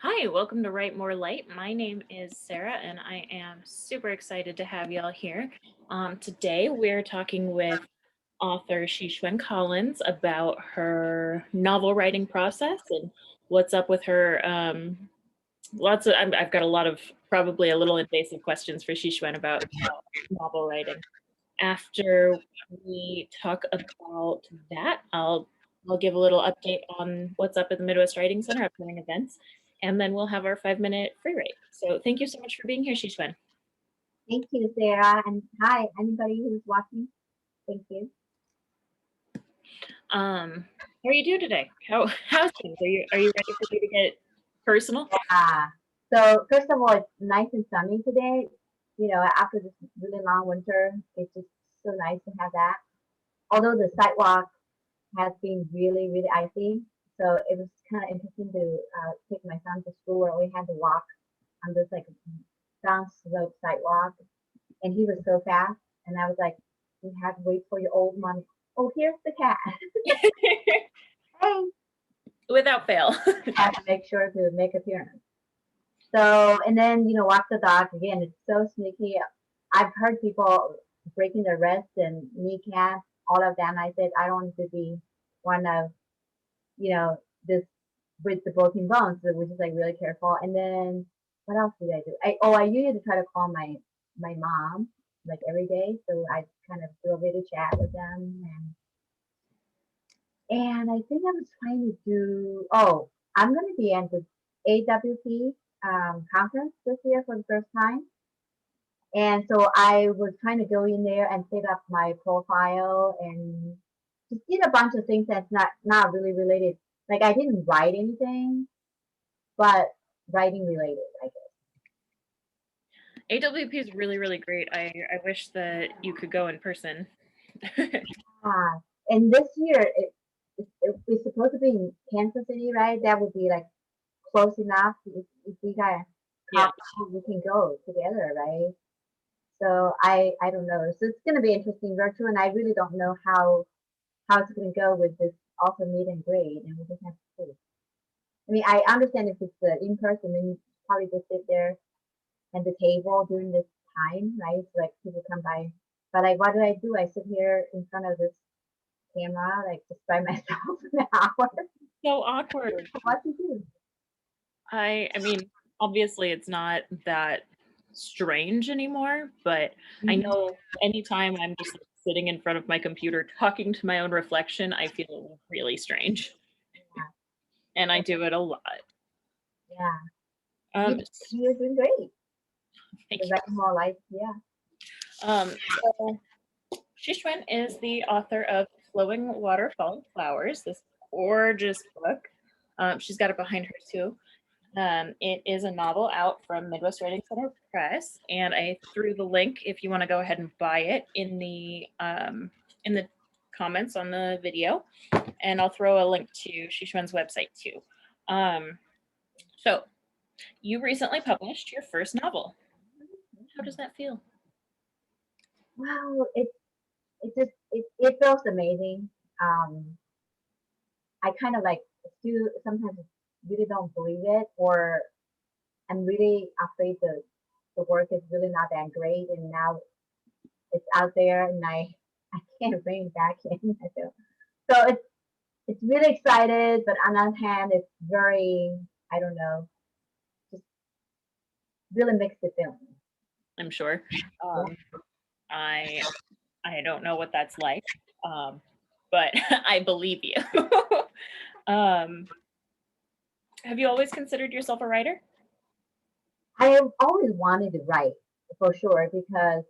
Hi, welcome to Write More Light. My name is Sarah, and I am super excited to have y'all here. Today, we're talking with author Shishwen Collins about her novel writing process and what's up with her. I've got a lot of probably a little invasive questions for Shishwen about novel writing. After we talk about that, I'll give a little update on what's up at the Midwest Writing Center, upcoming events, and then we'll have our 5-minute free write. So thank you so much for being here, Shishwen. Thank you, Sarah, and hi, anybody who's watching. Thank you. How are you doing today? How's things? Are you ready for me to get personal? So first of all, it's nice and sunny today. After this really long winter, it's just so nice to have that. Although the sidewalk has been really, really icy, so it was kind of interesting to take my son to school where we had to walk on this like down slope sidewalk, and he was so fast, and I was like, "You have to wait for your old mommy." Oh, here's the cat. Hey. Without fail. Have to make sure to make appearance. So, and then, walk the dog again. It's so sneaky. I've heard people breaking their wrists and kneecaps, all of that. And I said, I don't want to be one of, this with the broken bones, so we're just like really careful. And then what else did I do? I usually try to call my mom like every day. So I kind of do a video chat with them and I think I was trying to do, I'm going to be at the AWP conference this year for the first time. And so I was trying to go in there and set up my profile and just did a bunch of things that's not really related. Like I didn't write anything, but writing related, I guess. AWP is really, really great. I wish that you could go in person. And this year it's supposed to be in Kansas City, right? That would be like close enough if we got Yeah. we can go together, right? So I don't know. So it's gonna be interesting virtual, and I really don't know how it's gonna go with this also meet and greet, and we just have to see. I mean, I understand if it's in person, then you probably just sit there at the table during this time, right? So like people come by, but like, what do? I sit here in front of this camera, like just by myself for an hour. So awkward. What to do? I mean, obviously it's not that strange anymore, but I know anytime I'm just like, sitting in front of my computer talking to my own reflection, I feel really strange. And I do it a lot. Yeah, Um, you're doing great. thank The you. writing more life, yeah. So Shishwen is the author of Flowing Water, Falling Flowers, this gorgeous book. She's got it behind her too. It is a novel out from Midwest Writing Center Press, and I threw the link if you want to go ahead and buy it in the comments on the video, and I'll throw a link to Shishwen's website too. So, you recently published your first novel. How does that feel? Wow, it feels amazing. I kind of like still sometimes really don't believe it, or I'm really afraid the work is really not that great, and now it's out there, and I can't bring it back in. I feel so it's really excited, but on the other hand, it's very I don't know, just really mixed feelings. I'm sure. Um, I I don't know what that's like, but I believe you. um, have you always considered yourself a writer? I have always wanted to write for sure because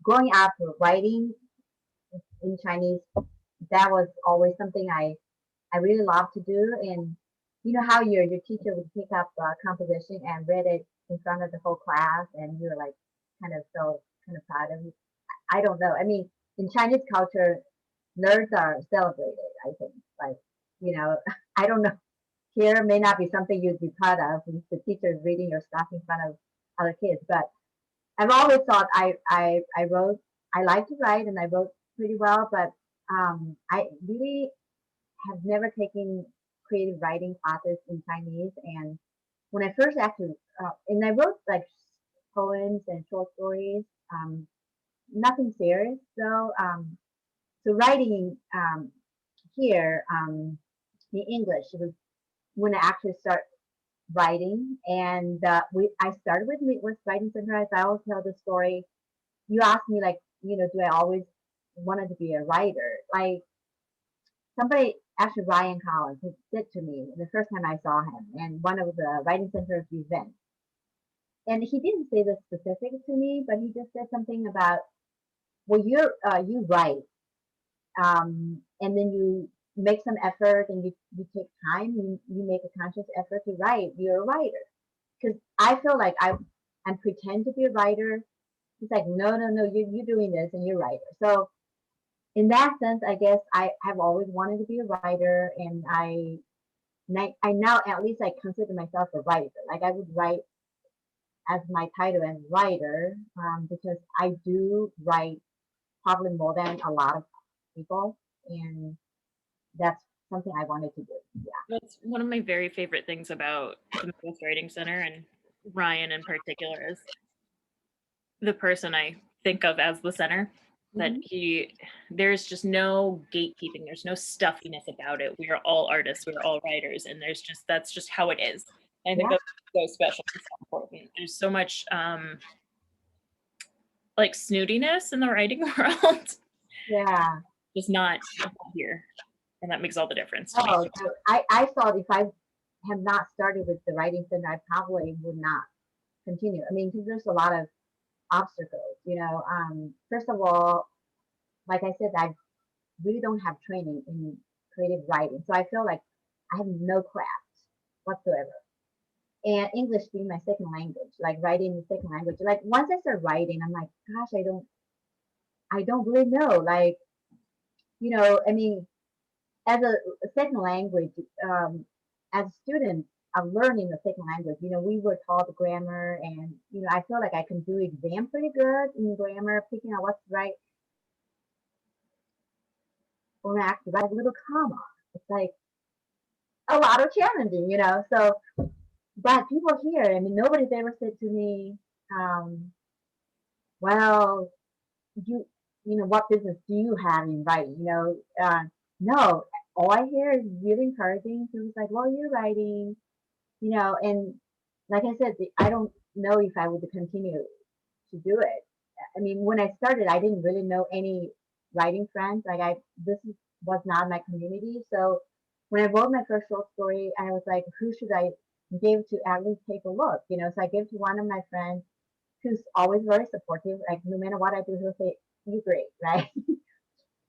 growing up writing in Chinese, that was always something I really loved to do. And you know how your teacher would pick up composition and read it in front of the whole class, and you're like kind of so kind of proud of it. I don't know. I mean, in Chinese culture, nerds are celebrated. I think, like I don't know. Here may not be something you'd be proud of if the teacher is reading your stuff in front of other kids, but I've always thought I wrote I like to write and I wrote pretty well, but I really have never taken creative writing classes in Chinese, and when I first actually, and I wrote like poems and short stories, nothing serious though. So writing here in English, it was when I actually start writing, and I started with Midwest Writing Center. As I always tell the story, you asked me like, do I always wanted to be a writer? Like somebody, actually Ryan Collins, he said to me the first time I saw him, and one of the Writing Center's events, and he didn't say this specific to me, but he just said something about, well, you write, and then you make some effort, and you take time, you make a conscious effort to write. You're a writer, because I feel like I'm pretend to be a writer. He's like, no, no, no, you're doing this and you're a writer. So in that sense, I guess I have always wanted to be a writer, and I now at least I consider myself a writer. Like I would write as my title as writer, because I do write probably more than a lot of people, and that's something I wanted to do. Yeah. That's one of my very favorite things about the Midwest Writing Center and Ryan in particular is the person I think of as the center. That Hmm. there's just no gatekeeping, there's no stuffiness about it. We are all artists, we're all writers, and that's just how it is. I think Yeah. that's so special and so important. There's so much like snootiness in the writing world, Yeah. just not here, and that makes all the difference to me. Oh, so I thought if I had not started with the writing center, I probably would not continue. I mean, because there's a lot of obstacles, First of all, like I said, I really don't have training in creative writing. So I feel like I have no craft whatsoever. And English being my second language, like writing the second language. Like once I start writing, I'm like, gosh, I don't really know. Like, I mean, as a second language, as a student of learning the second language, we were taught grammar, and I feel like I can do exam pretty good in grammar, picking out what's right when I actually write a little comma. It's like a lot of challenging. So, but people here, I mean, nobody's ever said to me, um, well, you, what business do you have in writing? No, all I hear is really encouraging. People's like, well, you're writing, and like I said, I don't know if I would continue to do it. I mean, when I started, I didn't really know any writing friends. Like was not my community. So when I wrote my first short story, I was like, who should I give to at least take a look? So I gave to one of my friends who's always very supportive. Like no matter what I do, he'll say, "You're great," right?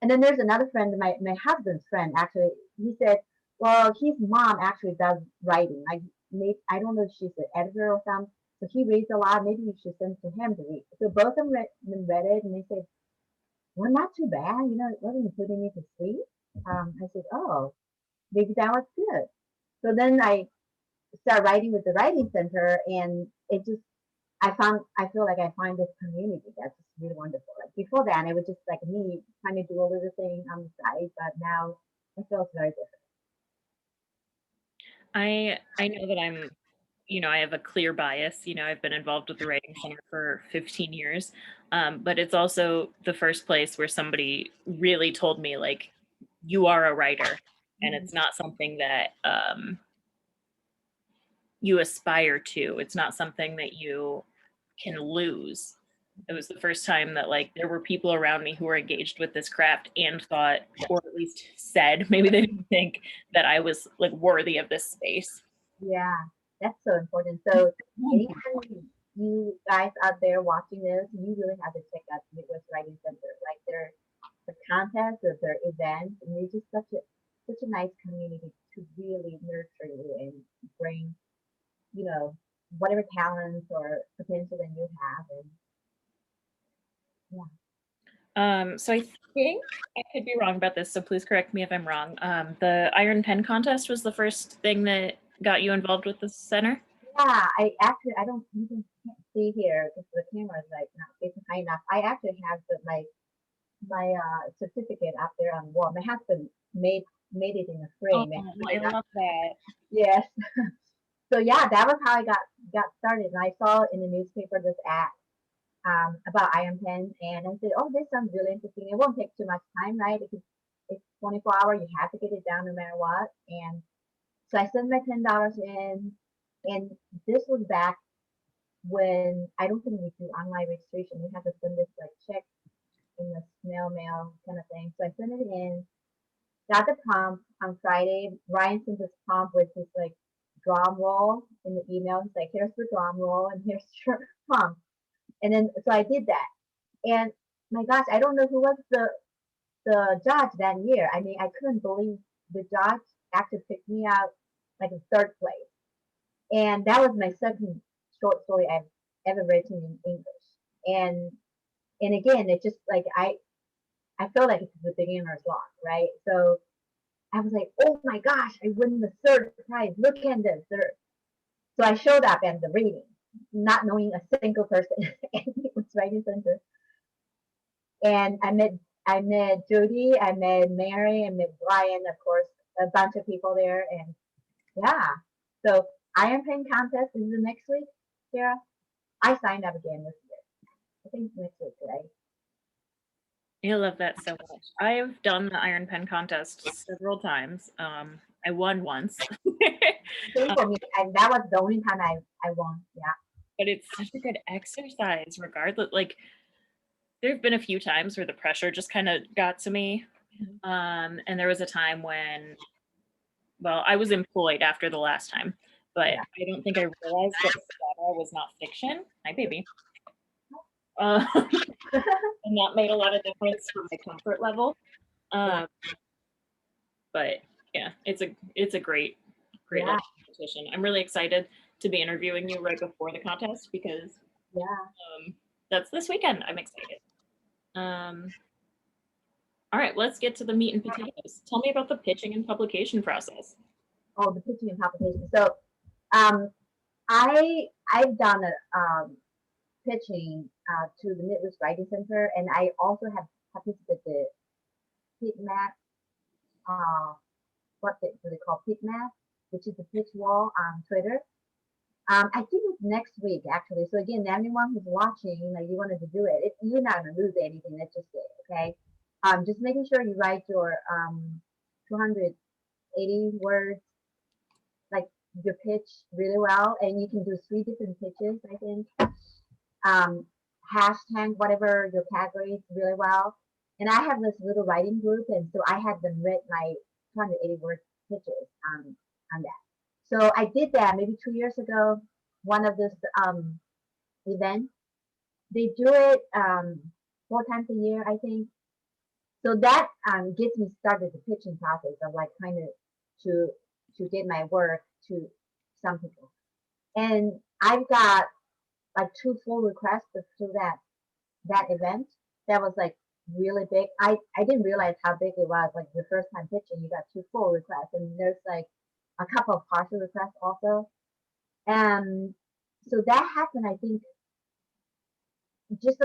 And then there's another friend, my husband's friend, actually. He said, well, his mom actually does writing. Like, maybe, I don't know if she's an editor or something. So he reads a lot. Maybe you should send to him to read. So both of them read it, and they said, well, not too bad. It wasn't putting me to sleep. I said, oh, maybe that was good. So then I started writing with the writing center, and I feel like I find this community that's just really wonderful. Like before that, it was just like me trying to do a little thing on the side, but now it feels very different. I know that I have a clear bias. I've been involved with the Writing Center for 15 years, but it's also the first place where somebody really told me, like, you are a writer, and Mhm. it's not something that you aspire to. It's not something that you can lose. It was the first time that like there were people around me who were engaged with this craft and thought, or at least said, maybe they didn't think that I was like worthy of this space. Yeah, that's so important. So anytime you guys out there watching this, you really have to check out the Midwest Writing Center. Like their contests or their events, and they're just such a nice community to really nurture you and bring, you know, whatever talents or potential that you have. And yeah. So I think I could be wrong about this, so please correct me if I'm wrong. The Iron Pen contest was the first thing that got you involved with the center. Yeah, I don't even can't see here because the camera is like not facing high enough. I actually have my certificate up there on the wall. My husband made it in a Oh, frame and put I it up. love that. Yes. So yeah, that was how I got started. And I saw in the newspaper this ad about iron pen, and I said, "Oh, this sounds really interesting. It won't take too much time, right? It's 24 hour. You have to get it down no matter what." And so I sent my $10 in, and this was back when I don't think we do online registration. We have to send this like check in the snail mail kind of thing. So I sent it in, got the prompt on Friday. Ryan sent this prompt with this like drum roll in the email. He's like, "Here's the drum roll and here's your prompt." And then so I did that. And my gosh, I don't know who was the judge that year. I mean, I couldn't believe the judge actually picked me out like in third place. And that was my second short story I've ever written in English. And and again, it's just like I feel like it's the beginner's luck, right? So I was like, oh my gosh, I won the third prize. Look at this. So I showed up at the reading, not knowing a single person, and it was writing center. And I met Jody, I met Mary, I met Brian, of course, a bunch of people there, and yeah. So Iron Pen contest is the next week, Sarah. I signed up again this year. I think it's next week, right? I love that so much. I've done the iron pen contest several times. I won once. Same for me. And that was the only time I won. Yeah. But it's such a good exercise regardless. Like there have been a few times where the pressure just kind of got to me. And there was a time when, well, I was employed after the last time, but Yeah. I don't think I realized that Strata was not fiction. Hi, baby. And that made a lot of difference for my comfort level. Yeah. But yeah, it's a great Yeah. little competition. I'm really excited to be interviewing you right before the contest because Yeah. that's this weekend. I'm excited. All right, let's get to the meat and potatoes. Tell me about the pitching and publication process. Oh, the pitching and publication. So, um, I've done a pitching to the Midwest Writing Center, and I also have participated PitMat, uh, do they call PitMat, which is the pitch wall on Twitter. I think it's next week actually. So again, anyone who's watching, you wanted to do it, you're not gonna lose anything. Let's just say, okay. Just making sure you write your 280 words, like your pitch really well, and you can do 3 different pitches. I think hashtag whatever your category really well. And I have this little writing group, and so I had them read my 280 word pitches on that. So I did that maybe 2 years ago. One of this event, they do it 4 times a year, I think. So that gets me started the pitching process of like kind of to to get my work to some people. And I've got like 2 full requests to that event. That was like really big. I didn't realize how big it was. Like the first time pitching, you got 2 full requests, and there's like a couple of partial requests also. And so that happened, I think, just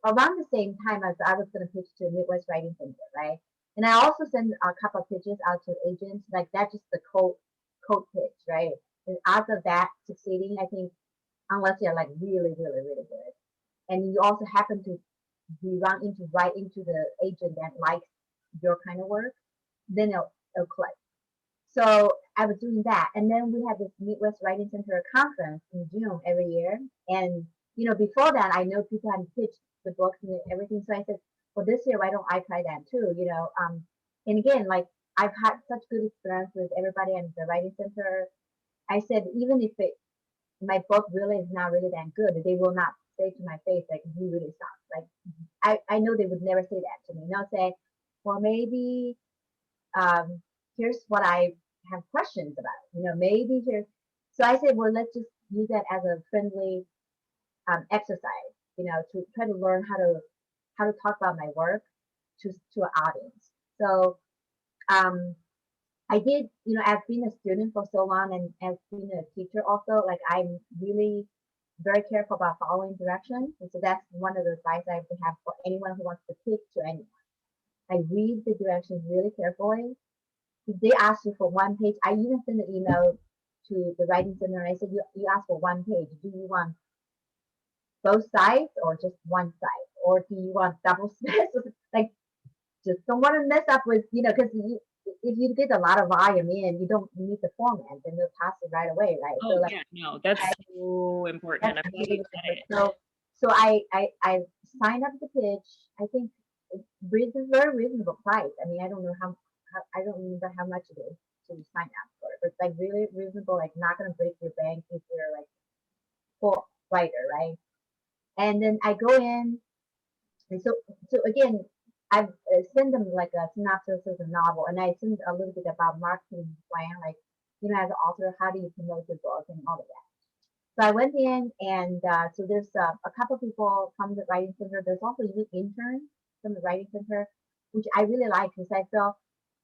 around the same time as I was going to pitch to Midwest Writing Center, right? And I also sent a couple of pitches out to agents, like that's just the code pitch, right? And out of that succeeding, I think, unless you're like really, really, really good, and you also happen to be run into right into the agent that likes your kind of work, then it'll click. So I was doing that, and then we had this Midwest Writing Center conference in June every year. And before that, I know people had pitched the books and everything. So I said, well, this year why don't I try that too? And again, like I've had such good experience with everybody at the Writing Center. I said even if my book really is not really that good, they will not say to my face like you really suck. Like I know they would never say that to me. They'll say, well, maybe um, here's what I have questions about. Maybe here's. So I said, well, let's just use that as a friendly exercise. To try to learn how to talk about my work to an audience. So I did. I've been a student for so long, and as being a teacher also, like I'm really very careful about following directions. And so that's one of the advice I would have for anyone who wants to pitch to anyone. I read the directions really carefully. If they ask you for one page, I even send an email to the writing center and I said, you asked for one page. Do you want both sides or just one side? Or do you want double space? Like, just don't want to mess up with, because if you get a lot of volume in, you don't need the format, then they'll pass it right away, right? Oh, So like, yeah, no, that's so important. that's I'm glad really you said important. it. So I signed up the pitch. I think it's very reasonable price. I mean, I don't know I don't remember how much it is to sign up for it, but it's like really reasonable, like not gonna break your bank if you're like full writer, right? And then I go in, and so again, I send them like a synopsis of the novel, and I send a little bit about marketing plan, like as an author, how do you promote your book and all of that. So I went in, and so there's a couple people from the writing center. There's also an intern from the writing center, which I really like because I felt,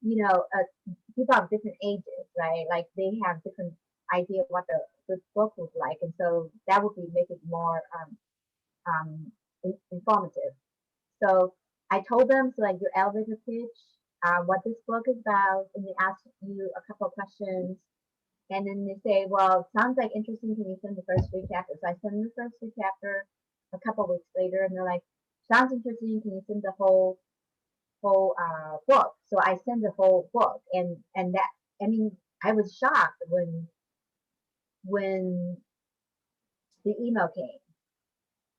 people have different ages, right? Like they have different idea of what the book was like, and so that would be make it more informative. So I told them, so like your elevator pitch, what this book is about, and they ask you a couple of questions, and then they say, well, sounds like interesting. Can you send the first three chapters? So I send them the first three chapters a couple of weeks later, and they're like, sounds interesting. Can you send the whole book? So I send the whole book, and that, I mean, I was shocked when the email came.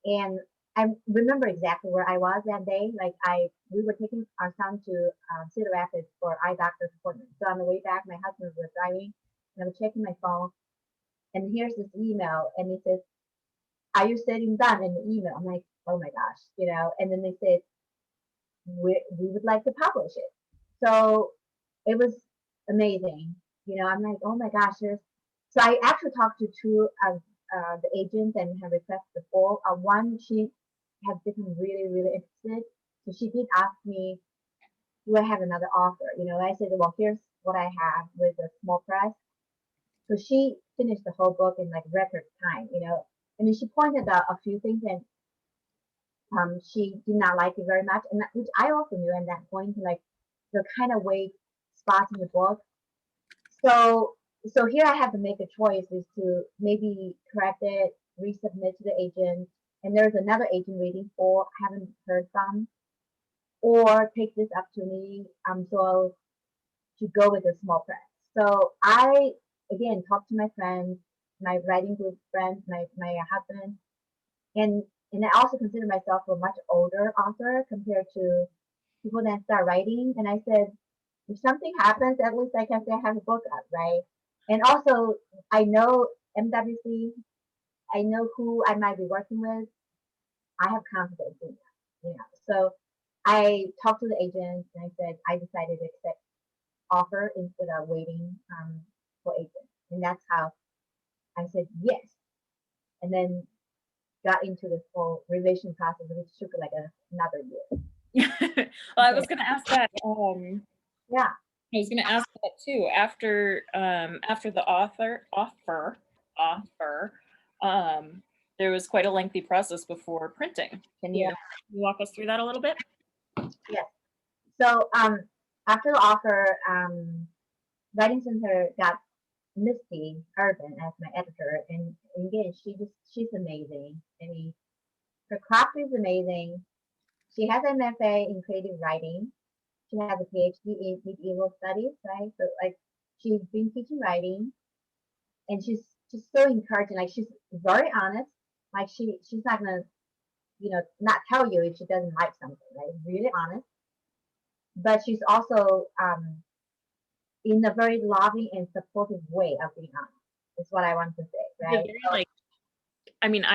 And I remember exactly where I was that day. Like we were taking our son to Cedar Rapids for eye doctor's appointment. So on the way back, my husband was driving, and I was checking my phone, and here's this email, and it says, "Are you sitting done?" In the email, I'm like, "Oh my gosh," And then they said, "We would like to publish it." So it was amazing. I'm like, "Oh my gosh!" So I actually talked to two of the agents and have requested before. One, she has become really, really interested. So she did ask me, do I have another offer? I said, well, here's what I have with a small press. So she finished the whole book in like record time. And then she pointed out a few things and she did not like it very much. And which I also knew at that point, like the kind of weak spots in the book. So here I have to make a choice is to maybe correct it, resubmit to the agent, and there's another agent waiting for, haven't heard from, or take this opportunity. So to go with a small press. So I again talked to my friends, my writing group friends, my husband, and I also consider myself a much older author compared to people that start writing. And I said, if something happens, at least I can say I have a book up, right? And also, I know MWC, I know who I might be working with. I have confidence in that. So I talked to the agent and I said I decided to accept offer instead of waiting for agent, and that's how I said yes. And then got into this whole revision process, which took like another year. Well, I was gonna ask that. Yeah. I was gonna ask that too. After the offer, there was quite a lengthy process before printing. Can you walk us through that a little bit? Yes. So after the offer, Writing Center got Misty Urban as my editor, and again, she's amazing. I mean, her craft is amazing. She has an MFA in creative writing. She has a PhD in medieval studies, right? So like she's been teaching writing, and she's just so encouraging. Like she's very honest. Like she's not gonna not tell you if she doesn't like something. Right? Really honest. But she's also in a very loving and supportive way of being honest. Is what I want to say, right? Very, I mean,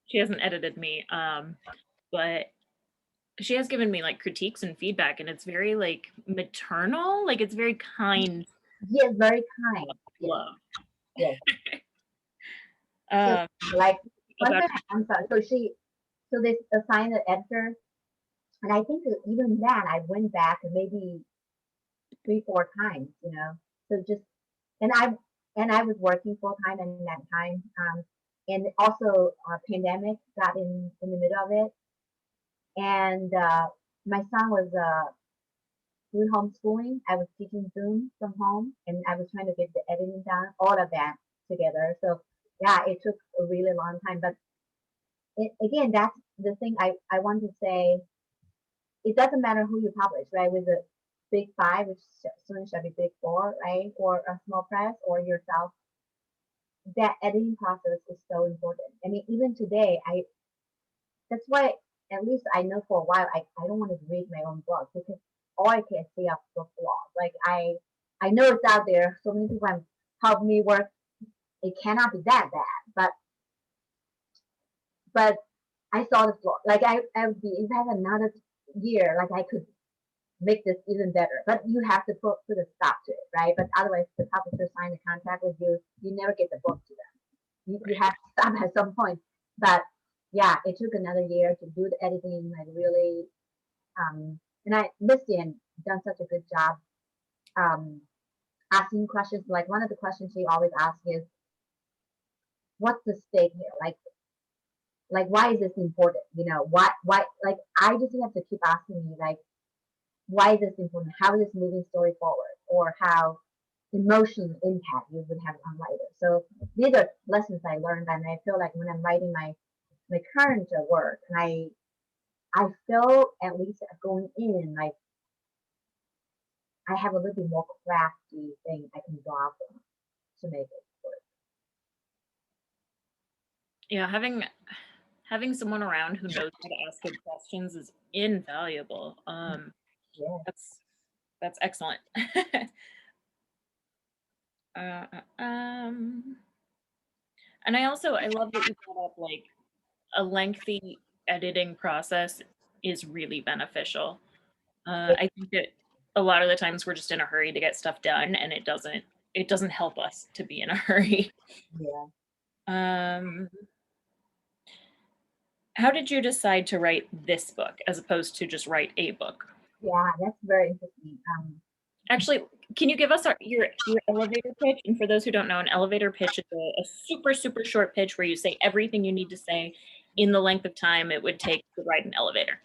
she hasn't edited me, but she has given me like critiques and feedback, and it's very like maternal, like it's very kind. Yes, very kind. Yes. Love. Yes. Um, Like one about, time, I'm sorry. So they assigned an editor, and I think that even then I went back maybe 3, 4 times. So just and I was working full time in that time, and also pandemic got in the middle of it, and my son was through homeschooling. I was teaching Zoom from home, and I was trying to get the editing done, all of that together. So yeah, it took a really long time. But again, that's the thing I want to say. It doesn't matter who you publish, right? With the big five, which soon shall be big four, right? Or a small press, or yourself. That editing process is so important. I mean, even today, that's why at least I know for a while I don't want to read my own book because all I can see are the flaws. Like I know it's out there. So many people have helped me work. It cannot be that bad, but I saw the flaw. Like I would be if I had another year, like I could make this even better. But you have to put a stop to it, right? But otherwise, the publisher sign a contract with you. You never get the book to them. You have to stop at some point. But yeah, it took another year to do the editing. I really and I Misty and done such a good job asking questions. Like one of the questions she always asks is, "What's the stake here? Like why is this important? You know, why? Like I just have to keep asking me, like, why is this important? How is this moving story forward, or how emotional impact you would have on writers?" So these are lessons I learned, and I feel like when I'm writing my current work, and I feel at least going in like I have a little bit more crafty thing I can draw from to make it work. Yeah, having someone around who knows how to ask good questions is invaluable. Yeah, That's excellent. uh, uh, um, and I love that you brought up like a lengthy editing process is really beneficial. I think that a lot of the times we're just in a hurry to get stuff done, and it doesn't help us to be in a hurry. yeah, Um, how did you decide to write this book as opposed to just write a book? yeah. That's very interesting. Actually, can you give us your elevator pitch? And for those who don't know, an elevator pitch is a super, super short pitch where you say everything you need to say in the length of time it would take to ride an elevator.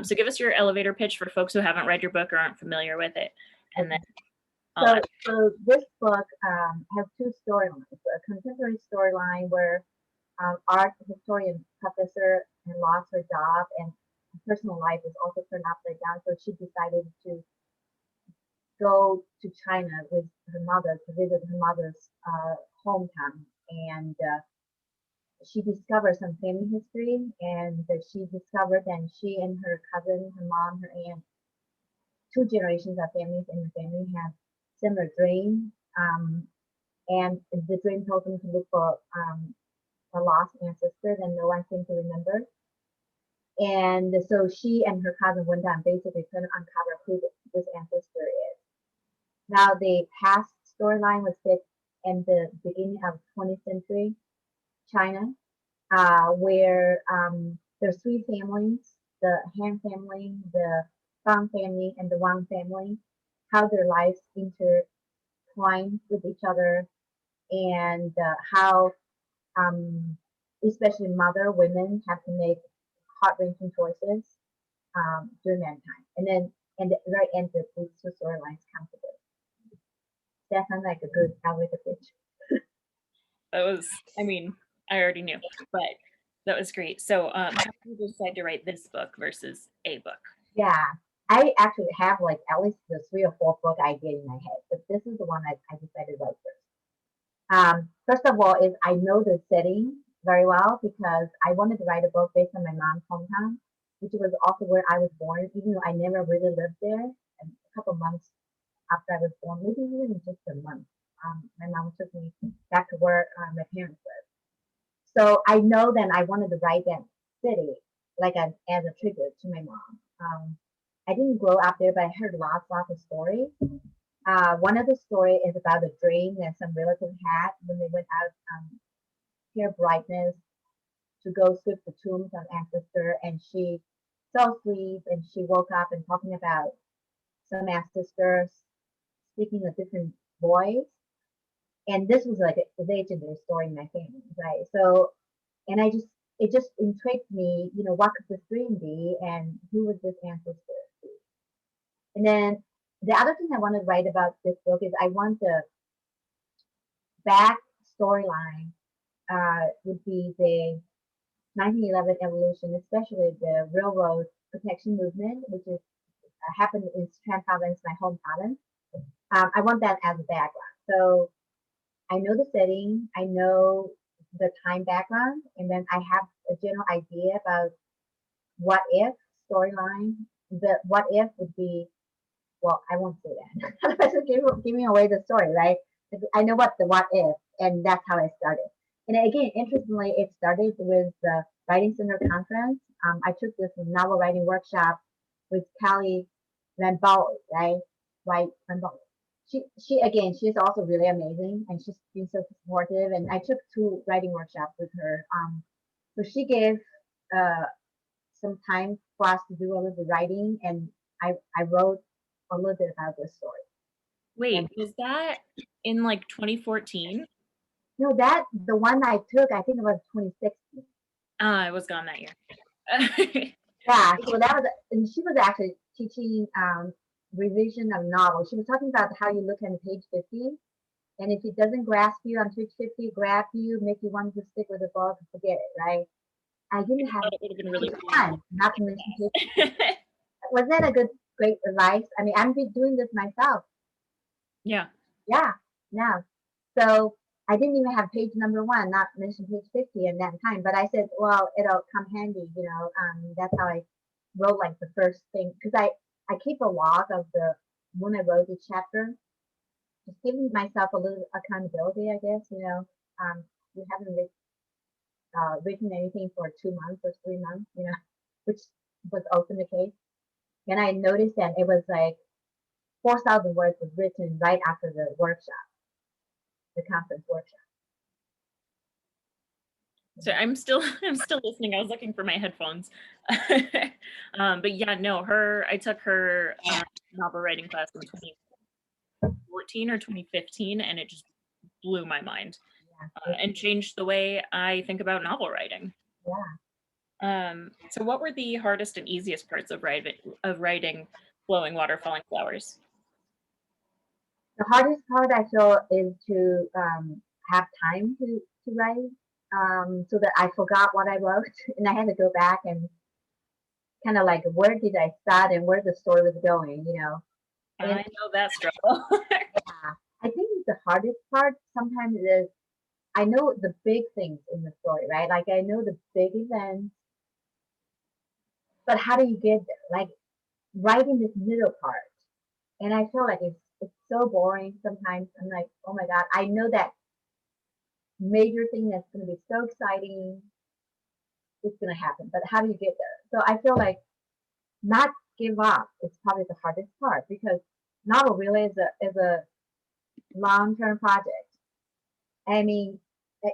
So give us your elevator pitch for folks who haven't read your book or aren't familiar with it, and then Okay. I'll So, ask. so this book has two storylines. A contemporary storyline where art historian professor lost her job and her personal life was also turned upside down. So she decided to go to China with her mother to visit her mother's hometown, and she discovered some family history, and she discovered that she and her cousin, her mom, her aunt, two generations of families in the family have similar dreams. And the dream told them to look for a lost ancestor that no one seemed to remember. And so she and her cousin went down basically trying to uncover who this ancestor is. Now the past storyline was set in the beginning of 20th century China, where there's three families: the Han family, the Fang family, and the Wang family. How their lives intertwine with each other, and how, especially mother women, have to make heart-wrenching choices during that time. And then, and the very end, these two storylines come together. That sounds like a good elevator pitch. That was, I mean, I already knew, but that was great. So, how did you decide to write this book versus a book? Yeah, I actually have like at least the three or four book idea in my head, but this is the one I decided to write first. First of all, is I know the setting very well because I wanted to write a book based on my mom's hometown, which was also where I was born, even though I never really lived there. And a couple months after I was born, maybe even just a month, my mom took me back to where my parents lived. So I know that I wanted to write that city like as a tribute to my mom. I didn't grow up there, but I heard lots of stories. One of the story is about a dream that some relative had when they went out pure brightness to go sweep the tombs of ancestor, and she fell asleep and she woke up and talking about some ancestors speaking a different voice. And this was like a legendary story in my family, right? So, and I just it just intrigued me, you know, what could this dream be, and who was this ancestor? And then the other thing I want to write about this book is I want the back storyline would be the 1911 evolution, especially the railroad protection movement, which is happened in Sichuan province, my home province. I want that as a background. So I know the setting, I know the time background, and then I have a general idea about what if storyline. The what if would be, well, I won't say that. Otherwise, giving away the story, right? I know what the what if, and that's how I started. And again, interestingly, it started with the Writing Center conference. I took this novel writing workshop with Callie Rambaud, right? Right, Rambaud. She again, she's also really amazing, and she's been so supportive. And I took two writing workshops with her. So she gave uh, some time for us to do a little bit of writing, and I wrote a little bit about this story. And Wait, was that in like 2014? you know that the one I took, I think it was 2016. I was gone that year. Yeah, so that was, and she was actually teaching revision of novels. She was talking about how you look at page 50, and if it doesn't grasp you on page 50, grab you, make you want to stick with the book, forget it, right? I I didn't just have thought it would have been really cool. time, not to mention page 50. Was that a great advice? I mean, I'm doing this myself. Yeah. Yeah, now. So I didn't even have page number one, not mention page 50 in that time. But I said, well, it'll come handy, you know. That's how I wrote like the first thing because I keep a log of the when I wrote the chapter, just giving myself a little accountability, I guess. You know, we haven't written anything for 2 months or 3 months, you know, which was often the case. And I noticed that it was like 4,000 words was written right after the workshop, the conference workshop. So I'm still listening. I was looking for my headphones. But yeah, no, I took her novel writing class in 2014 or 2015, and it just blew my mind Yeah, and changed the way I think about novel writing. yeah. So what were the hardest and easiest parts of writing Flowing Water, Falling Flowers? The hardest part I feel is to have time to write, so that I forgot what I wrote and I had to go back and kind of like where did I start and where the story was going, you know. And I know that struggle. yeah, I think the hardest part sometimes is I know the big things in the story, right? Like I know the big events, but how do you get there? Like writing this middle part, and I feel like it's so boring sometimes. I'm like, oh my god, I know that major thing that's going to be so exciting, it's going to happen, but how do you get there? So I feel like not give up is probably the hardest part because novel really is a long term project. I mean,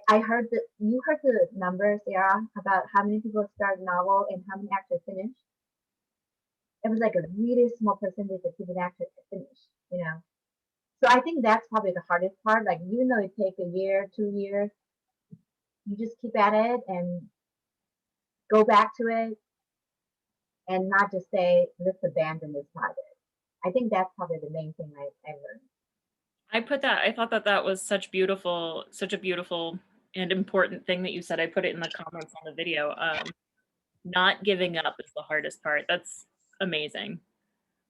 I heard that you heard the numbers, Sarah, about how many people start a novel and how many actually finish. It was like a really small percentage of people actually finish, you know. So I think that's probably the hardest part. Like even though it takes a year, 2 years, you just keep at it and go back to it and not just say, let's abandon this project. I think that's probably the main thing I learned. I thought that that was such a beautiful and important thing that you said. I put it in the comments on the video. Not giving up is the hardest part. That's amazing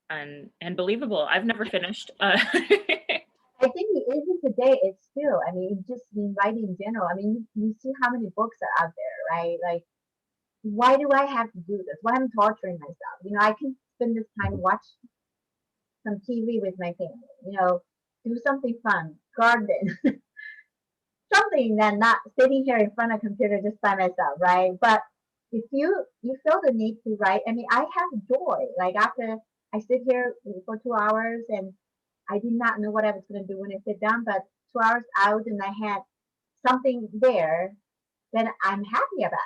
and believable. I've never finished. I think even today, it's still, I mean, just in writing in general, I mean, you see how many books are out there, right? Like, why do I have to do this? Why am I torturing myself? You know, I can spend this time watch some TV with my family, you know, do something fun, garden, something than not sitting here in front of a computer just by myself, right? But if you feel the need to write, I mean, I have joy. Like after I sit here for 2 hours and I did not know what I was going to do when I sit down, but 2 hours out and I had something there, then I'm happy about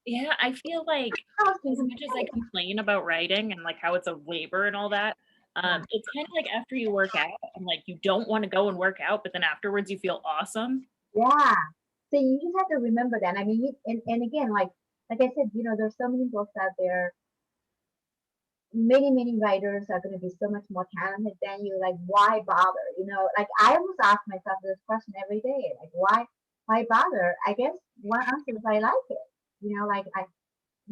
Yeah, I feel like it. How else can as you much as I say? complain about writing and like how it's a labor and all that, Yeah, it's kind of like after you work out and like you don't want to go and work out, but then afterwards you feel awesome. yeah. So you just have to remember that. I mean, and again, like I said, you know, there's so many books out there many writers are going to be so much more talented than you. Like, why bother? You know, like I always ask myself this question every day. Like, why bother? I guess one answer is I like it. You know, like I,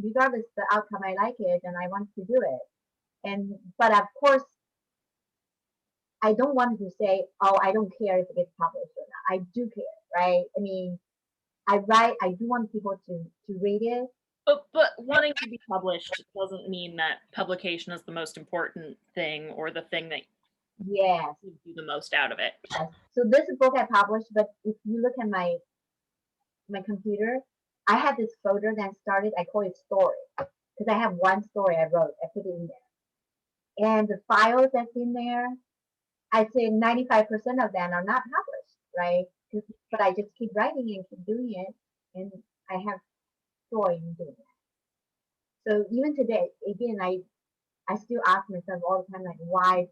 regardless the outcome, I like it and I want to do it. And but of course, I don't want to say, oh, I don't care if it gets published or not. I do care, right? I mean, I write. I do want people to read it. But wanting to be published doesn't mean that publication is the most important thing or the thing that Yes, gives you the most out of it. yes. So this book I published, but if you look at my computer, I have this folder that started. I call it story because I have one story I wrote. I put it in there, and the files that's in there, I'd say 95% of them are not published, right? But I just keep writing and keep doing it, and I have joy in doing it. So even today, again, I still ask myself all the time, like, why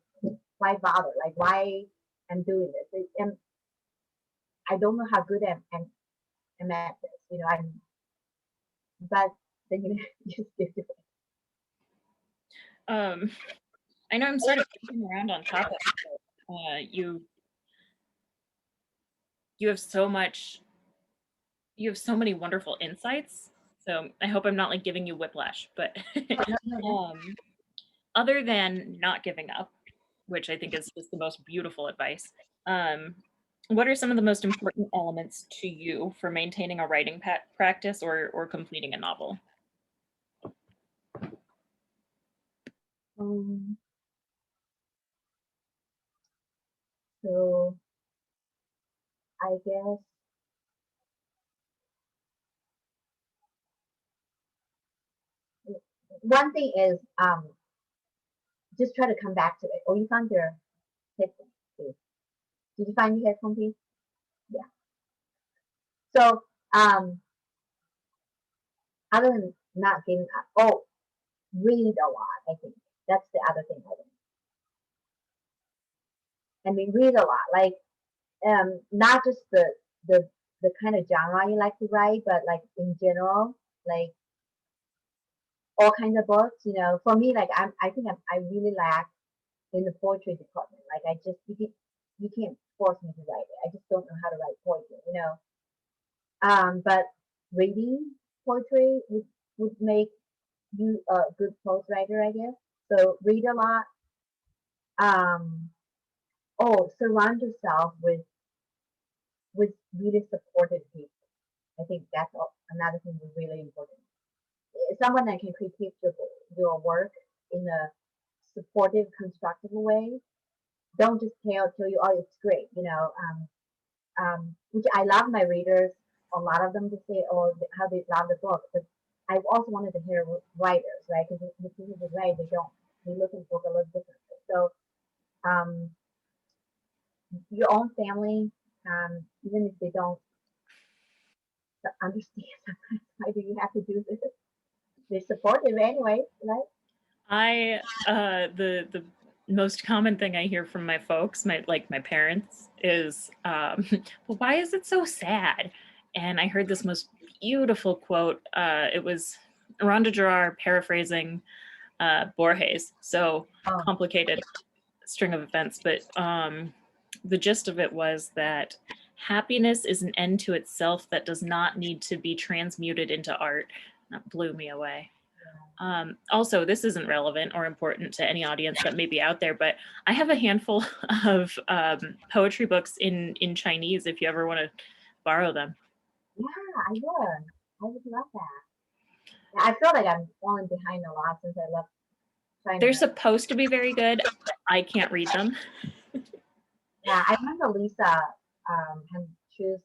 bother? Like, why I'm doing this? And I don't know how good I'm at this. You know, but then you just do it. Um, I know I'm sort of jumping around on topic. You you have so much you have so many wonderful insights. So I hope I'm not like giving you whiplash, but No, no, no. um, other than not giving up, which I think is just the most beautiful advice. Um, what are some of the most important elements to you for maintaining a writing practice or completing a novel? Um, so I guess one thing is just try to come back to it. Oh, you found your headphone piece. Did you find your headphone piece? Yeah. So other than not giving up, oh, read a lot. I think that's the other thing. I mean, read a lot. Like not just the the kind of genre you like to write, but like in general, like all kinds of books. You know, for me, like I think I really lack in the poetry department. Like I just you can't force me to write it. I just don't know how to write poetry. You know, but reading poetry would make you a good prose writer, I guess. So read a lot. Um, oh, surround yourself with really supportive people. I think that's another thing that's really important. Someone that can critique your work in a supportive, constructive way. Don't just tell you, oh, it's great, you know. Which I love my readers, a lot of them to say, oh, how they love the book. But I also wanted to hear writers, right? Because the people who write, they look at the book a little differently. So um, your own family, even if they don't understand sometimes why do you have to do this, they're supportive anyway, right? I the most common thing I hear from my folks, my parents, is well, why is it so sad? And I heard this most beautiful quote. It was Rhonda Gerard paraphrasing Borges. So Oh, complicated string of events, but the gist of it was that happiness is an end to itself that does not need to be transmuted into art. That blew me away. Also, this isn't relevant or important to any audience that may be out there, but I have a handful of poetry books in Chinese if you ever want to borrow them. yeah, I would love that. Yeah, I feel like I'm falling behind a lot since I left China. They're supposed to be very good. I can't read them. Yeah, I remember Lisa had choose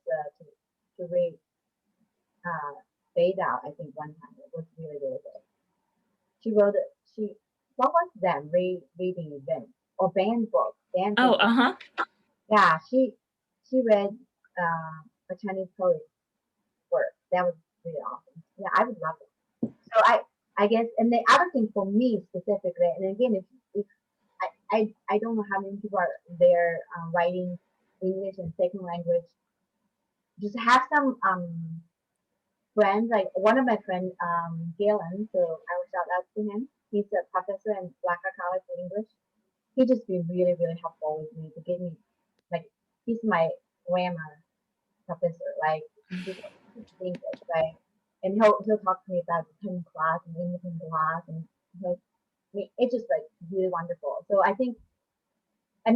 to read uh, Fade Out. I think one time it was really good. She wrote it. She what was that reading event or band book? Band Oh, book. uh-huh. Yeah, she read a Chinese poet work. That was really awesome. Yeah, I would love it. So I guess, and the other thing for me specifically, and again, if I don't know how many people are there writing English and second language, just have some friends. Like one of my friends, Galen, so I will shout out to him. He's a professor in Blacker College in English. He just been really, really helpful with me to give me, like, he's my grammar professor. Like, he thinks it's like, and he'll talk to me about the pen class and English class, and he'll, I mean, it's just like really wonderful. So I mean,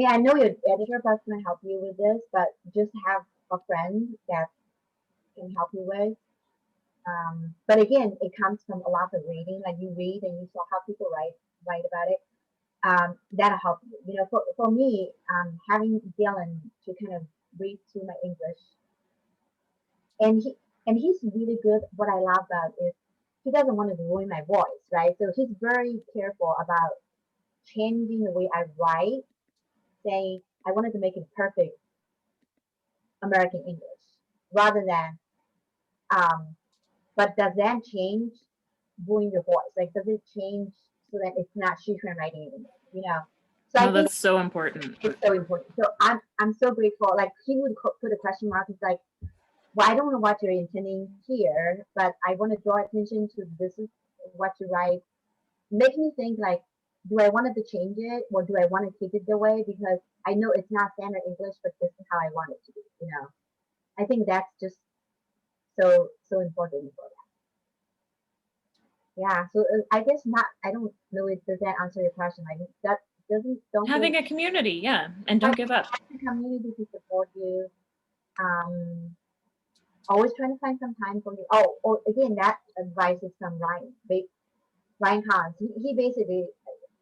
I know your editor that's gonna help you with this, but just have a friend that can help you with. But again, it comes from a lot of reading. Like you read and you saw how people write about it. That'll help you. You know, for me, having Dylan to kind of read through my English, and he's really good. What I love about is he doesn't want to ruin my voice, right? So he's very careful about changing the way I write, saying I wanted to make it perfect American English rather than um, but does that change ruin your voice? Like, does it change so that it's not Shikran writing anymore? You know. So I No, think that's so important. it's so important. So I'm so grateful. Like he would put a question mark. It's like, well, I don't know what you're intending here, but I want to draw attention to this is what you write. Make me think like, do I want to change it or do I want to keep it the way? Because I know it's not standard English, but this is how I want it to be. You know. I think that's just so important for yeah, so I guess not. I don't know if does that answer your question. Like that doesn't don't feel Having a community, yeah, and don't give up. the community to support you. Um, always trying to find some time for you. Oh, or again, that advice is from Ryan. Ryan Hans. He basically,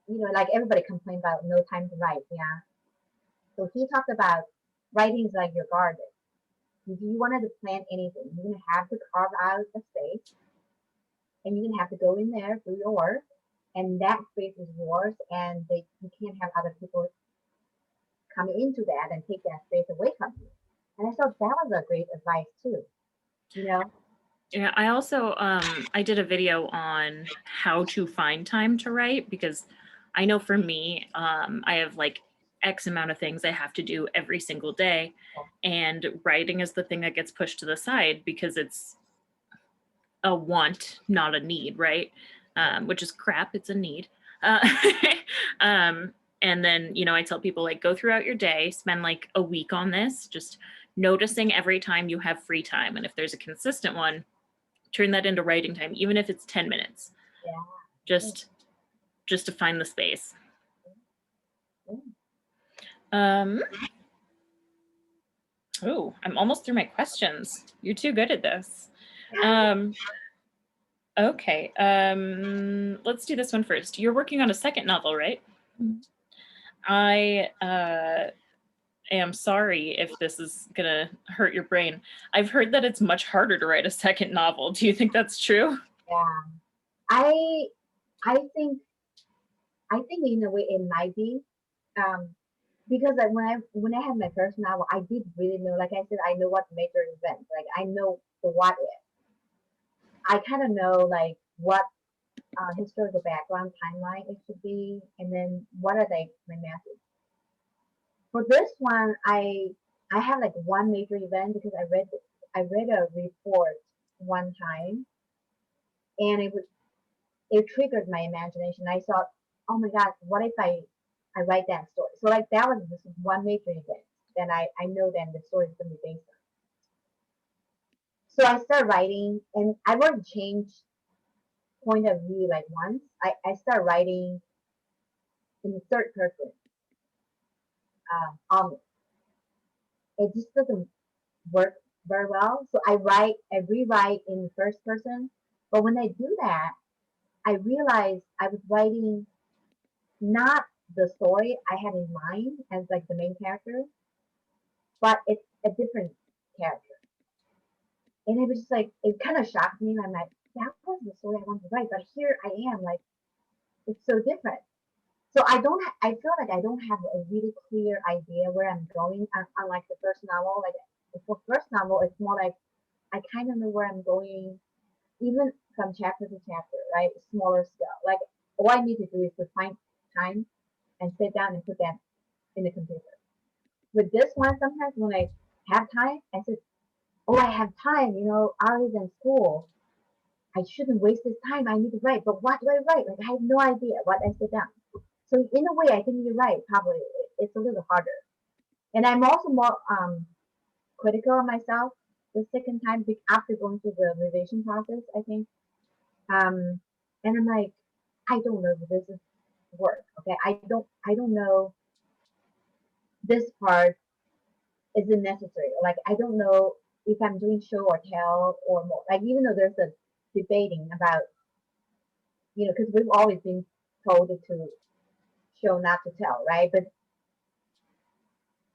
you know, like everybody complained about no time to write. Yeah. So he talked about writing is like your garden. If you wanted to plant anything, you're gonna have to carve out a space, and you're gonna have to go in there do your work, and that space is yours, and you can't have other people come into that and take that space away from you. And I thought that was a great advice too. You know? Yeah, I also I did a video on how to find time to write because I know for me, I have like X amount of things I have to do every single day, and writing is the thing that gets pushed to the side because it's a want, not a need, right? Which is crap. It's a need. Uh, and then, you know, I tell people like go throughout your day, spend like a week on this, just noticing every time you have free time. And if there's a consistent one, turn that into writing time, even if it's 10 minutes, Yeah. just to find the space. Yeah. Oh, I'm almost through my questions. You're too good at this. Okay, let's do this one first. You're working on a second novel, right? Mhm. I am sorry if this is gonna hurt your brain. I've heard that it's much harder to write a second novel. Do you think that's true? Yeah. I I think in a way it might be. Um because like when I had my first novel, I did really know, like I said, I know what major events, like I know the what if. I kind of know like what historical background timeline it should be, and then what are they my message. For this one, I have like one major event because I read a report one time, and it triggered my imagination. I thought, oh my god, what if I write that story? So like that was this one major event. Then I know then the story is gonna be based on. So I started writing, and I've already changed point of view like once. I start writing in the third person. It just doesn't work very well. So I rewrite in first person. But when I do that, I realized I was writing not the story I had in mind as like the main character, but it's a different character. And it was just like it kind of shocked me. And I'm like, that was the story I wanted to write, but here I am, like it's so different. So I feel like I don't have a really clear idea where I'm going. Unlike the first novel, like for first novel, it's more like I kind of know where I'm going, even from chapter to chapter, right? Smaller scale. Like all I need to do is to find time and sit down and put that in the computer. With this one, sometimes when I have time, I said, "Oh, I have time," you know, other than school. I shouldn't waste this time. I need to write, but what do I write? Like I have no idea what I sit down. So in a way, I think you're right. Probably it's a little harder, and I'm also more critical of myself the second time after going through the revision process. I think, and I'm like, I don't know if this is work. Okay, I don't know this part isn't necessary. Like I don't know if I'm doing show or tell or more. Like even though there's a debating about, because we've always been told to show not to tell, right? But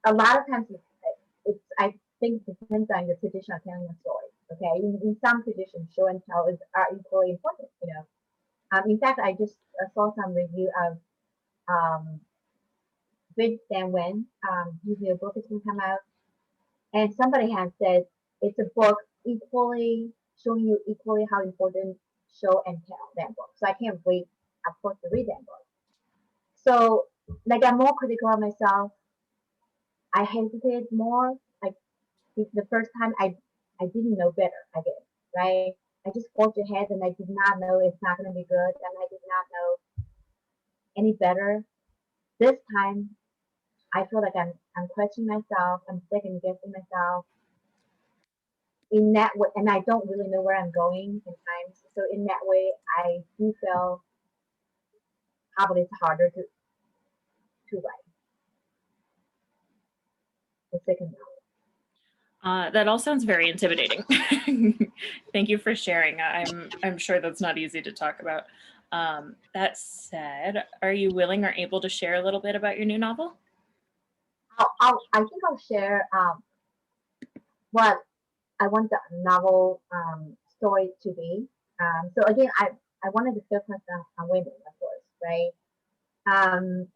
a lot of times it's I think it depends on your tradition of telling a story. Okay, in some traditions, show and tell are equally important. In fact, I just saw some review of Bridge Dan Wen. His new book is going to come out, and somebody has said it's a book equally showing you equally how important show and tell that book. So I can't wait, of course, to read that book. So like I'm more critical of myself. I hesitated more. Like the first time I didn't know better, I guess, right? I just forged ahead and I did not know it's not gonna be good and I did not know any better. This time I feel like I'm questioning myself, I'm second guessing myself in that way, and I don't really know where I'm going in times. So in that way I do feel probably it's harder to write the second novel. That all sounds very intimidating. Thank you for sharing. I'm sure that's not easy to talk about. That said, are you willing or able to share a little bit about your new novel? I think I'll share what I want the novel story to be. So again, I wanted to focus on women, of course, right?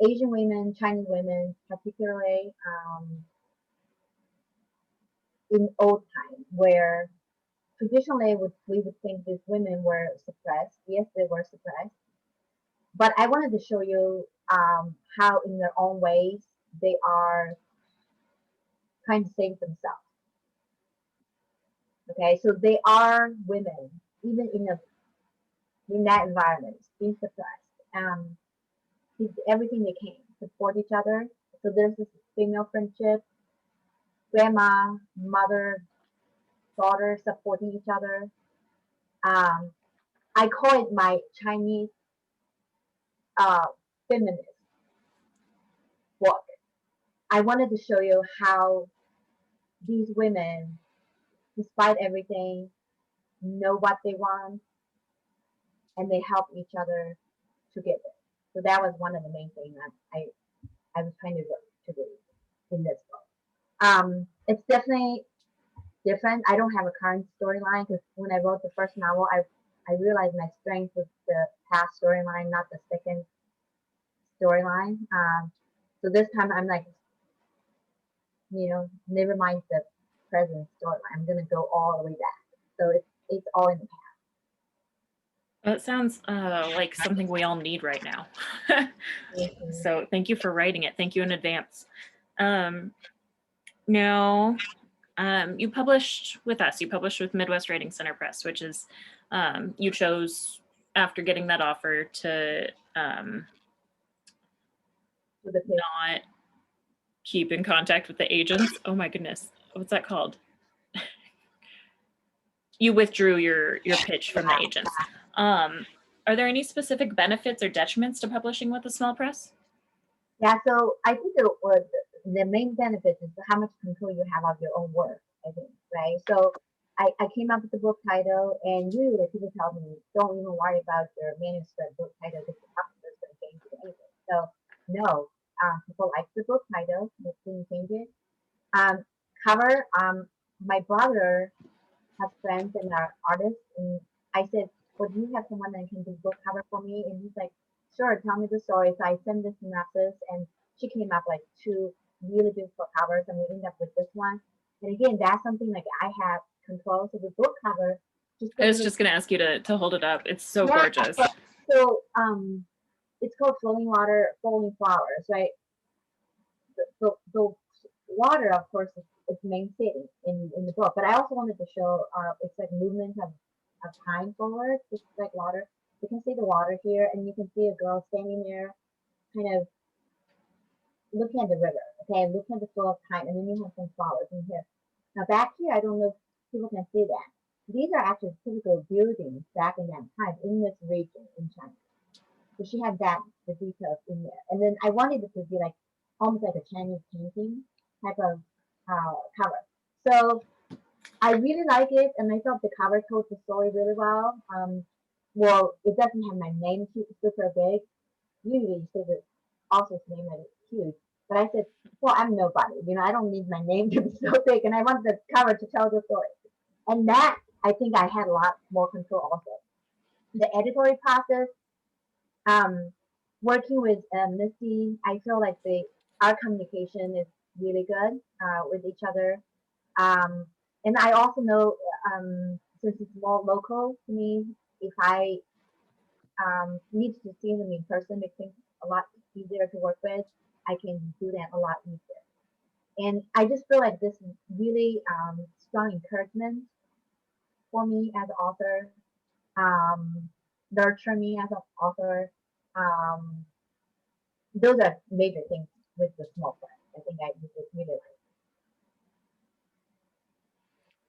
Asian women, Chinese women, particularly in old time, where traditionally we would think these women were suppressed. Yes, they were suppressed, but I wanted to show you how, in their own ways, they are trying to save themselves. Okay, so they are women, even in that environment, being suppressed. Did everything they can support each other. So there's this female friendship, grandma, mother, daughter supporting each other. Um, I call it my Chinese uh, feminist book. I wanted to show you how these women, despite everything, know what they want and they help each other to get there. So that was one of the main things that I was trying to do in this book. It's definitely different. I don't have a current storyline because when I wrote the first novel, I realized my strength was the past storyline, not the second storyline. So this time I'm like, never mind the present storyline. I'm gonna go all the way back. So it's all in the past. That sounds like something we all need right now. So thank you for writing it. Thank you in advance. Now, you published with us. You published with Midwest Writing Center Press, which is you chose after getting that offer to not keep in contact with the agents. Oh my goodness, what's that called? You withdrew your pitch from the agents. Are there any specific benefits or detriments to publishing with a small press? Yeah, so I think the main benefit is how much control you have of your own work, I think, right? So I came up with the book title, and usually people tell me, don't even worry about your manuscript book title because the publisher is going to change it anyway. So no, people like the book title, they didn't change it. Cover, my brother has friends and are artists, and I said, well, do you have someone that can do book cover for me? And he's like, sure, tell me the story. So I sent this synopsis, and she came up like 2 really beautiful covers, and we ended up with this one. And again, that's something like I have control. So the book cover, I was just going to ask you to hold it up. It's so gorgeous. So it's called Flowing Water, Falling Flowers, right? The water, of course, is main thing in the book. But I also wanted to show it's like movement a pine forest, just like water. You can see the water here, and you can see a girl standing there, kind of looking at the river. Okay, looking at the flow of time, and then you have some flowers in here. Now back here, I don't know if people can see that. These are actually typical buildings back in that time in this region in China. So she had that the details in there, and then I wanted it to be like almost like a Chinese painting type of cover. So I really like it, and I thought the cover told the story really well. Well, it doesn't have my name super big. Usually, you say the author's name that it's huge, but I said, well, I'm nobody. I don't need my name to be so big, and I want the cover to tell the story. And that I think I had a lot more control also. The editorial process, um, working with Missy, I feel like our communication is really good with each other. Um, and I also know, since it's more local to me, if I need to see them in person, makes things a lot easier to work with. I can do that a lot easier. And I just feel like this really strong encouragement for me as an author, um, nurture me as an author. Um, those are major things with the small press. I think I really like.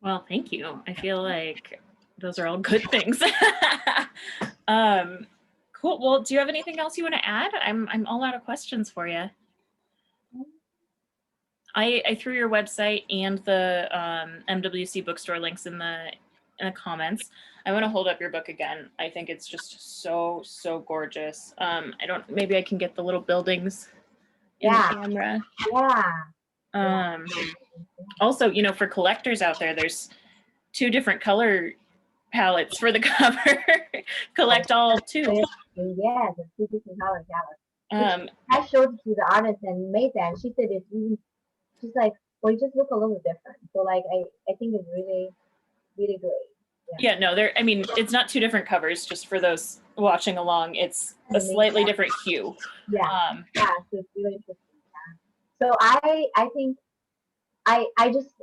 Well, thank you. I feel like those are all good things. Cool. Well, do you have anything else you want to add? I'm all out of questions for you. I threw your website and the MWC bookstore links in the comments. I want to hold up your book again. I think it's just so gorgeous. Maybe I can get the little buildings in the camera. Yeah. Also, for collectors out there, there's 2 different color palettes for the cover. Collect all 2. Yeah, the 2 different color palettes. I showed it to the artist and made that, and she said it's even. She's like, well, you just look a little different. So like, I think it's really, really great. Yeah, no, it's not 2 different covers, just for those watching along. It's a slightly different hue. Yeah, so it's really interesting. Yeah. So I think I just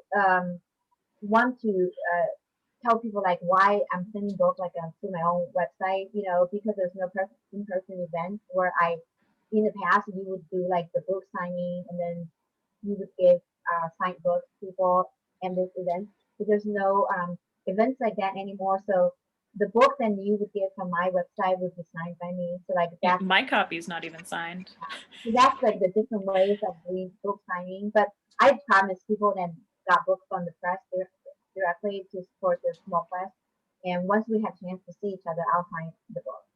want to tell people like why I'm sending books like to my own website, because there's no in-person event where in the past you would do like the book signing and then you would give signed books to people and this event. So there's no events like that anymore. So the book that you would get from my website would be signed by me. So like that's my copy is not even signed. So that's like the different ways of doing book signing. But I promise people that got books from the press directly to support the small press. And once we have a chance to see each other, I'll sign the book.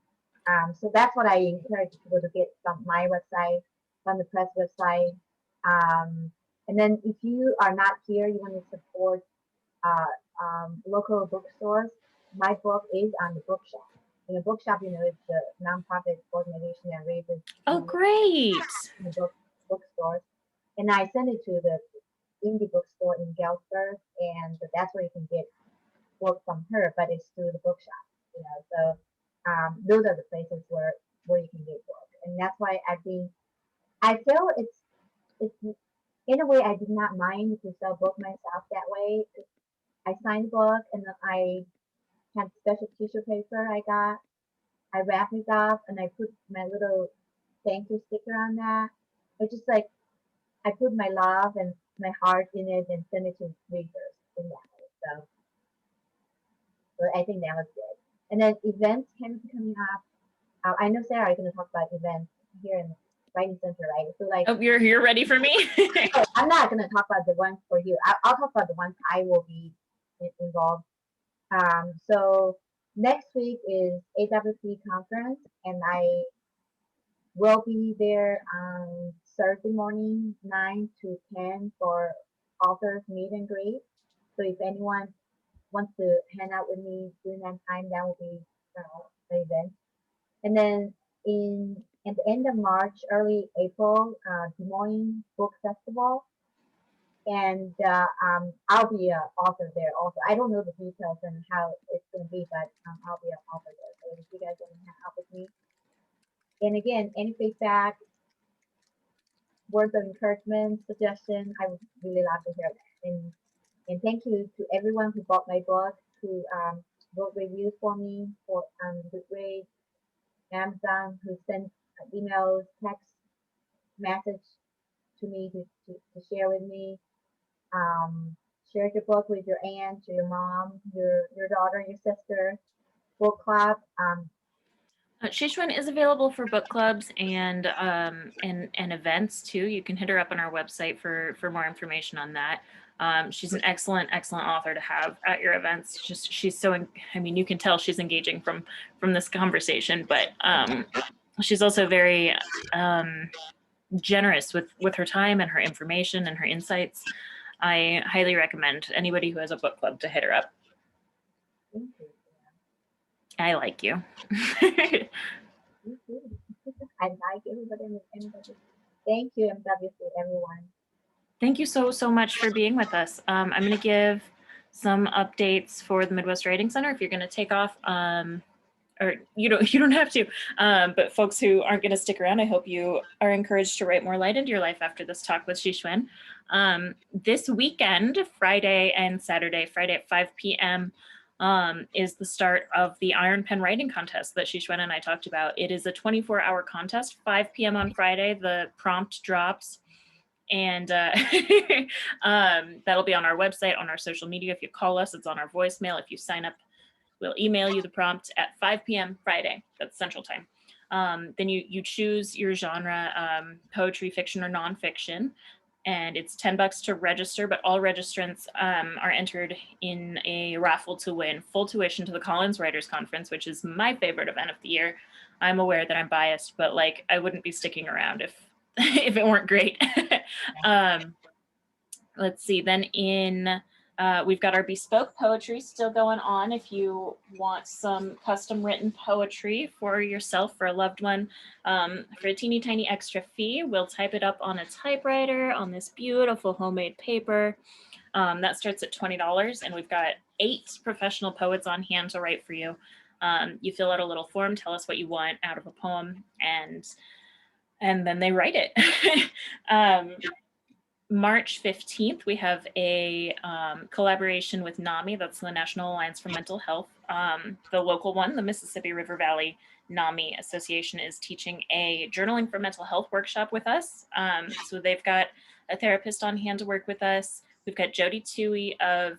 So that's what I encourage people to get from my website, from the press website. And then if you are not here, you want to support local bookstores, my book is on the bookshop. In the bookshop, it's the nonprofit organization that raises. Oh, great! The bookstores, and I send it to the indie bookstore in Galesburg, and that's where you can get work from her, but it's through the bookshop. So those are the places where you can get work, and that's why I feel it's in a way I did not mind to sell book myself that way. I signed the book, and then I had special tissue paper I got. I wrapped it up, and I put my little thank you sticker on that. It's just like I put my love and my heart in it and send it to readers in that way. So I think that was good. And then events coming up. I know Sarah is going to talk about events here in Writing Center, right? So like, oh, you're ready for me? I'm not going to talk about the ones for you. I'll talk about the ones I will be involved. So next week is AWP conference, and I will be there on Thursday morning, 9 to 10 for authors meet and greet. So if anyone wants to hang out with me during that time, that will be the event. And then at the end of March, early April, Des Moines Book Festival. And I'll be an author there also. I don't know the details and how it's going to be, but I'll be an author there. So if you guys want to hang out with me. And again, any feedback, words of encouragement, suggestion, I would really love to hear that. And thank you to everyone who bought my book, who book reviews for me for Goodreads, Amazon, who sends emails, text message to me to share with me. Um, share the book with your aunt, your mom, your daughter, your sister. Book club. Shishwen is available for book clubs and events too. You can hit her up on our website for more information on that. She's an excellent author to have at your events. Just she's so I mean you can tell she's engaging from this conversation, but she's also very generous with her time and her information and her insights. I highly recommend anybody who has a book club to hit her up. Thank you. I like you. Thank you. I like everybody. Thank you, MWC, everyone. Thank you so much for being with us. I'm going to give some updates for the Midwest Writing Center. If you're going to take off, or you don't have to, but folks who aren't going to stick around, I hope you are encouraged to write more light into your life after this talk with Shishwen. This weekend, Friday and Saturday, Friday at 5 p.m. Is the start of the Iron Pen Writing Contest that Shishwen and I talked about. It is a 24-hour contest, 5 p.m. on Friday. The prompt drops. And that'll be on our website, on our social media. If you call us, it's on our voicemail. If you sign up, we'll email you the prompt at 5 p.m. Friday. That's Central Time. Then you choose your genre, poetry, fiction, or nonfiction. And it's $10 to register, but all registrants are entered in a raffle to win full tuition to the Collins Writers Conference, which is my favorite event of the year. I'm aware that I'm biased, but like I wouldn't be sticking around if if it weren't great. Let's see, then we've got our bespoke poetry still going on. If you want some custom written poetry for yourself, for a loved one, for a teeny tiny extra fee, we'll type it up on a typewriter on this beautiful homemade paper. That starts at $20, and we've got 8 professional poets on hand to write for you. You fill out a little form, tell us what you want out of a poem, and then they write it. March 15th, we have a collaboration with NAMI, that's the National Alliance for Mental Health. The local one, the Mississippi River Valley NAMI Association, is teaching a journaling for mental health workshop with us. So they've got a therapist on hand to work with us. We've got Jody Toohey of,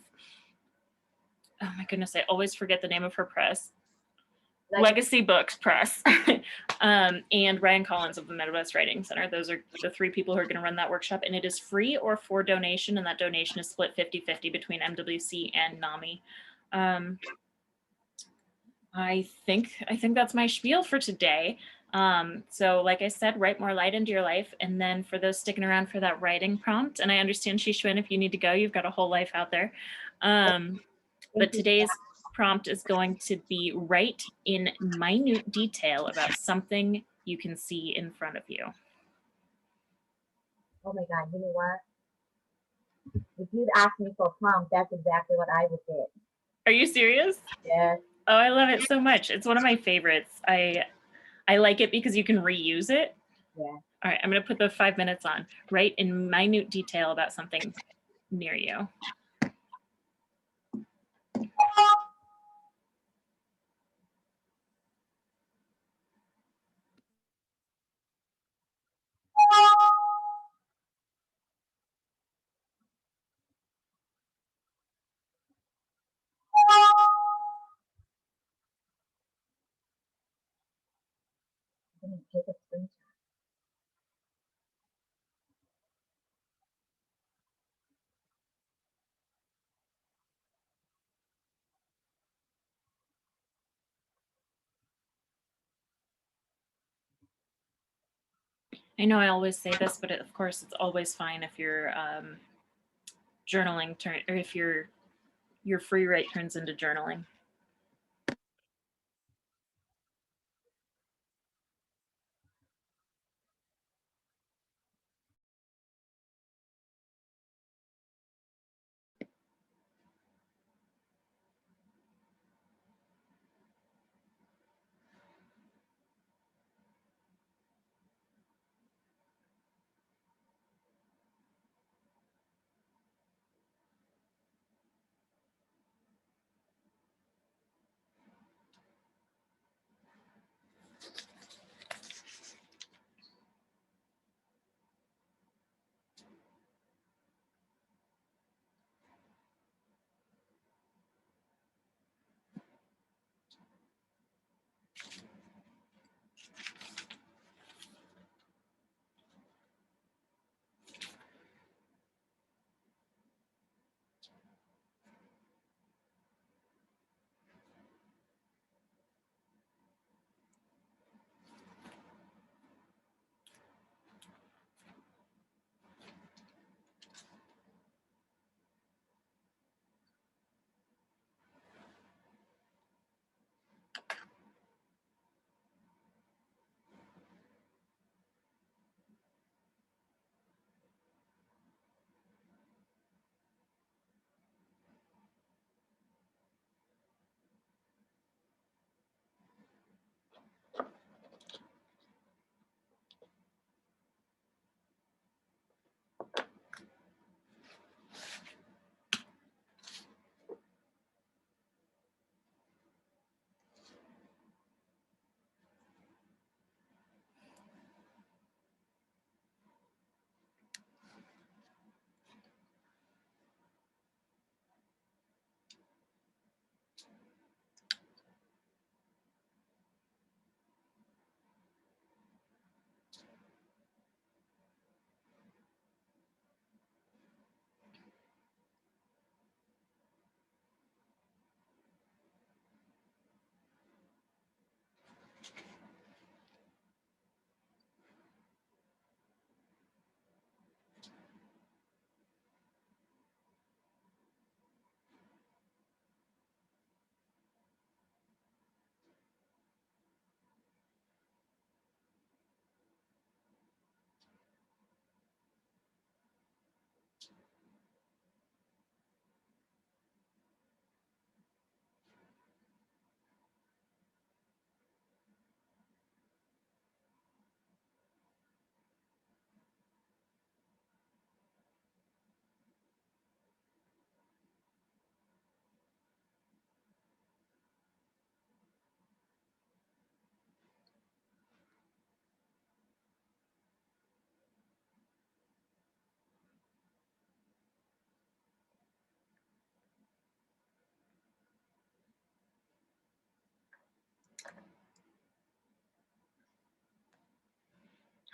oh my goodness, I always forget the name of her press. Legacy Books Press, and Ryan Collins of the Midwest Writing Center. Those are the 3 people who are going to run that workshop, and it is free or for donation, and that donation is split 50-50 between MWC and NAMI. I think that's my spiel for today. So like I said, write more light into your life, and then for those sticking around for that writing prompt, and I understand, Shishwen, if you need to go, you've got a whole life out there. But today's prompt is going to be write in minute detail about something you can see in front of you. Oh my God, you know what? If you'd asked me for a prompt, that's exactly what I would get. Are you serious? Yes. Oh, I love it so much. It's one of my favorites. I like it because you can reuse it. Yeah. All right, I'm going to put the 5 minutes on. Write in minute detail about something near you. I'm going to take a screenshot. I know I always say this, but of course it's always fine if you're journaling or if your free write turns into journaling.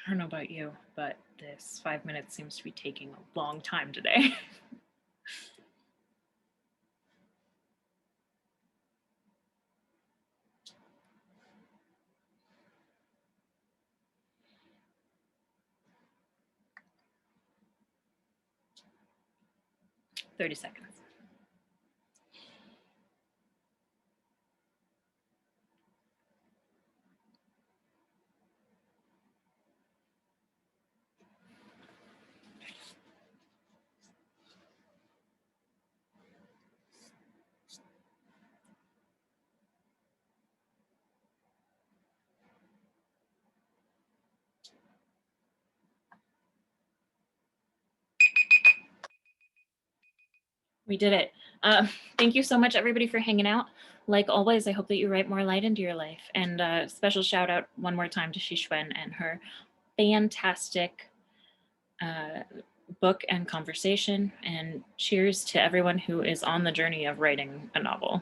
I don't know about you, but this 5 minutes seems to be taking a long time today. Thirty seconds. We did it. Thank you so much, everybody, for hanging out. Like always, I hope that you write more light into your life. And special shout out one more time to Xixuan and her fantastic book and conversation. And cheers to everyone who is on the journey of writing a novel.